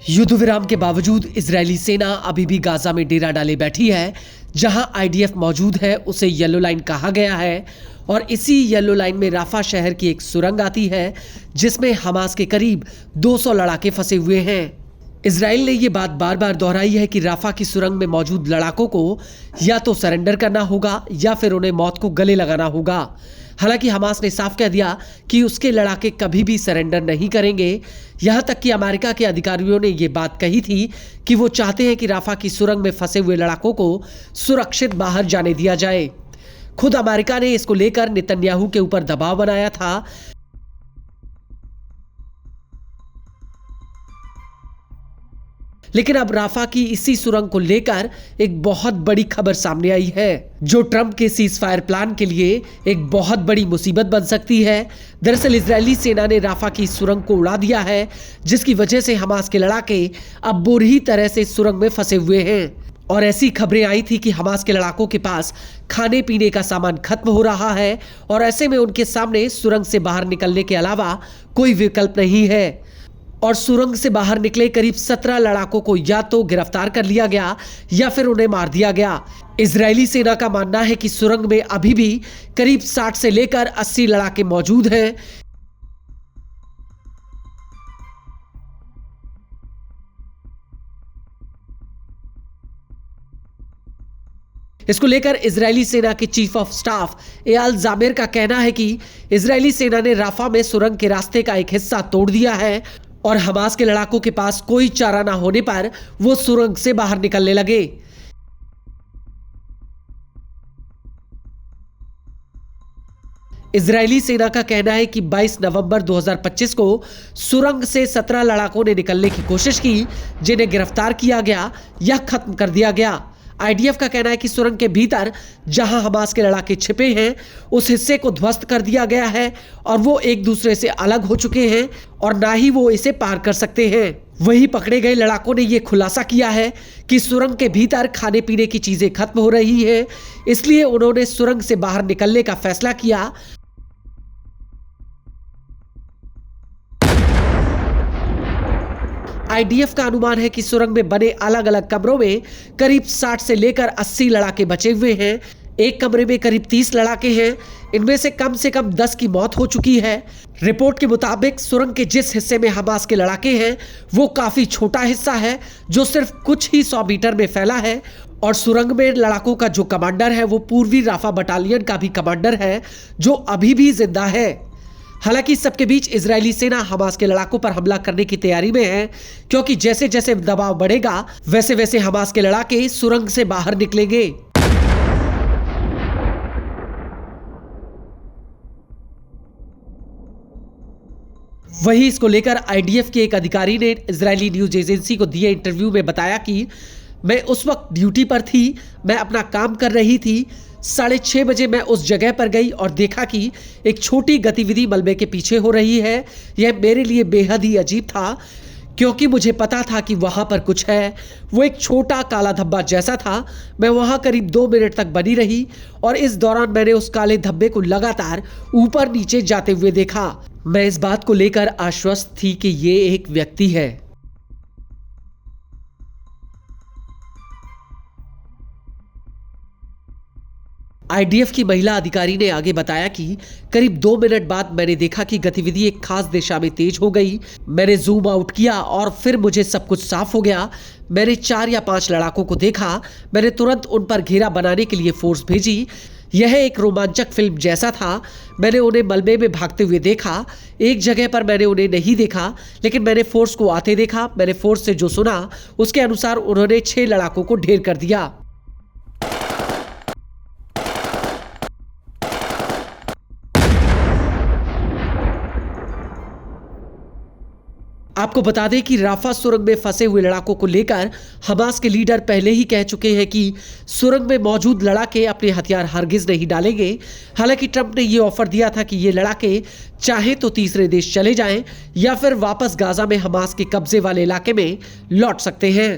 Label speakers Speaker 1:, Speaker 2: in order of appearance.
Speaker 1: युद्ध विराम के बावजूद इजरायली सेना अभी भी गाजा में डेरा डाले बैठी है। जहां आईडीएफ मौजूद है उसे येलो लाइन कहा गया है और इसी येलो लाइन में राफा शहर की एक सुरंग आती है जिसमें हमास के करीब 200 लड़ाके फंसे हुए हैं। इजराइल ने ये बात बार बार दोहराई है कि राफा की सुरंग में मौजूद लड़ाकों को या तो सरेंडर करना होगा या फिर उन्हें मौत को गले लगाना होगा। हालांकि हमास ने साफ कह दिया कि उसके लड़ाके कभी भी सरेंडर नहीं करेंगे। यहां तक कि अमेरिका के अधिकारियों ने यह बात कही थी कि वो चाहते हैं कि राफा की सुरंग में फंसे हुए लड़ाकों को सुरक्षित बाहर जाने दिया जाए। खुद अमेरिका ने इसको लेकर नेतन्याहू के ऊपर दबाव बनाया था। लेकिन अब राफा की इसी सुरंग को लेकर एक बहुत बड़ी खबर सामने आई है जो ट्रंप के सीज फायर प्लान के लिए एक बहुत बड़ी मुसीबत बन सकती है। दरअसल इजरायली सेना ने राफा की सुरंग को उड़ा दिया है जिसकी वजह से हमास के लड़ाके अब बुरी तरह से सुरंग में फंसे हुए हैं। और ऐसी खबरें आई थी कि हमास के लड़ाकों के पास खाने पीने का सामान खत्म हो रहा है और ऐसे में उनके सामने सुरंग से बाहर निकलने के अलावा कोई विकल्प नहीं है। और सुरंग से बाहर निकले करीब 17 लड़ाकों को या तो गिरफ्तार कर लिया गया या फिर उन्हें मार दिया गया। इजरायली सेना का मानना है कि सुरंग में अभी भी करीब 60 से लेकर 80 लड़ाके मौजूद हैं। इसको लेकर इजरायली सेना के चीफ ऑफ स्टाफ एयाल जामेर का कहना है कि इजरायली सेना ने राफा में सुरंग के रास्ते का एक हिस्सा तोड़ दिया है और हमास के लड़ाकों के पास कोई चारा ना होने पर वो सुरंग से बाहर निकलने लगे। इजरायली सेना का कहना है कि 22 नवंबर 2025 को सुरंग से 17 लड़ाकों ने निकलने की कोशिश की जिन्हें गिरफ्तार किया गया या खत्म कर दिया गया। आईडीएफ का कहना है कि सुरंग के भीतर जहां हमास के लड़ाके छिपे हैं उस हिस्से को ध्वस्त कर दिया गया है और वो एक दूसरे से अलग हो चुके हैं और ना ही वो इसे पार कर सकते हैं। वहीं पकड़े गए लड़ाकों ने ये खुलासा किया है कि सुरंग के भीतर खाने पीने की चीजें खत्म हो रही हैं, इसलिए उन्होंने सुरंग से बाहर निकलने का फैसला किया। आईडीएफ का अनुमान है कि सुरंग में बने अलग अलग कमरों में करीब 60 से लेकर 80 लड़ाके बचे हुए हैं। एक कमरे में करीब 30 लड़ाके हैं। इनमें से कम 10 की मौत हो चुकी है। रिपोर्ट के मुताबिक सुरंग के जिस हिस्से में हमास के लड़ाके हैं वो काफी छोटा हिस्सा है जो सिर्फ कुछ ही 100 मीटर में फैला है और सुरंग में लड़ाकों का जो कमांडर है वो पूर्वी राफा बटालियन का भी कमांडर है जो अभी भी जिंदा है। हालांकि इस सबके बीच इजरायली सेना हमास के लड़ाकों पर हमला करने की तैयारी में है क्योंकि जैसे जैसे दबाव बढ़ेगा वैसे वैसे हमास के लड़ाके सुरंग से बाहर निकलेंगे। वहीं इसको लेकर आईडीएफ के एक अधिकारी ने इजरायली न्यूज एजेंसी को दिए इंटरव्यू में बताया कि मैं उस वक्त ड्यूटी पर थी, मैं अपना काम कर रही थी। 6:30 बजे मैं उस जगह पर गई और देखा कि एक छोटी गतिविधि मलबे के पीछे हो रही है। यह मेरे लिए बेहद ही अजीब था क्योंकि मुझे पता था कि वहां पर कुछ है। वो एक छोटा काला धब्बा जैसा था। मैं वहां करीब 2 मिनट तक बनी रही और इस दौरान मैंने उस काले धब्बे को लगातार ऊपर नीचे जाते हुए देखा। मैं इस बात को लेकर आश्वस्त थी कि ये एक व्यक्ति है। आईडीएफ की महिला अधिकारी ने आगे बताया कि करीब 2 मिनट बाद मैंने देखा कि गतिविधि एक खास दिशा में तेज हो गई। मैंने जूम आउट किया और फिर मुझे सब कुछ साफ हो गया। मैंने 4 या 5 लड़ाकों को देखा। मैंने तुरंत उन पर घेरा बनाने के लिए फोर्स भेजी। यह एक रोमांचक फिल्म जैसा था। मैंने उन्हें मलबे में भागते हुए देखा। एक जगह पर मैंने उन्हें नहीं देखा लेकिन मैंने फोर्स को आते देखा। मैंने फोर्स से जो सुना उसके अनुसार उन्होंने 6 लड़ाकों को ढेर कर दिया। आपको बता दें कि राफा सुरंग में फंसे हुए लड़ाकों को लेकर हमास के लीडर पहले ही कह चुके हैं कि सुरंग में मौजूद लड़ाके अपने हथियार हरगिज नहीं डालेंगे। हालांकि ट्रंप ने यह ऑफर दिया था कि ये लड़ाके चाहे तो तीसरे देश चले जाएं या फिर वापस गाजा में हमास के कब्जे वाले इलाके में लौट सकते हैं।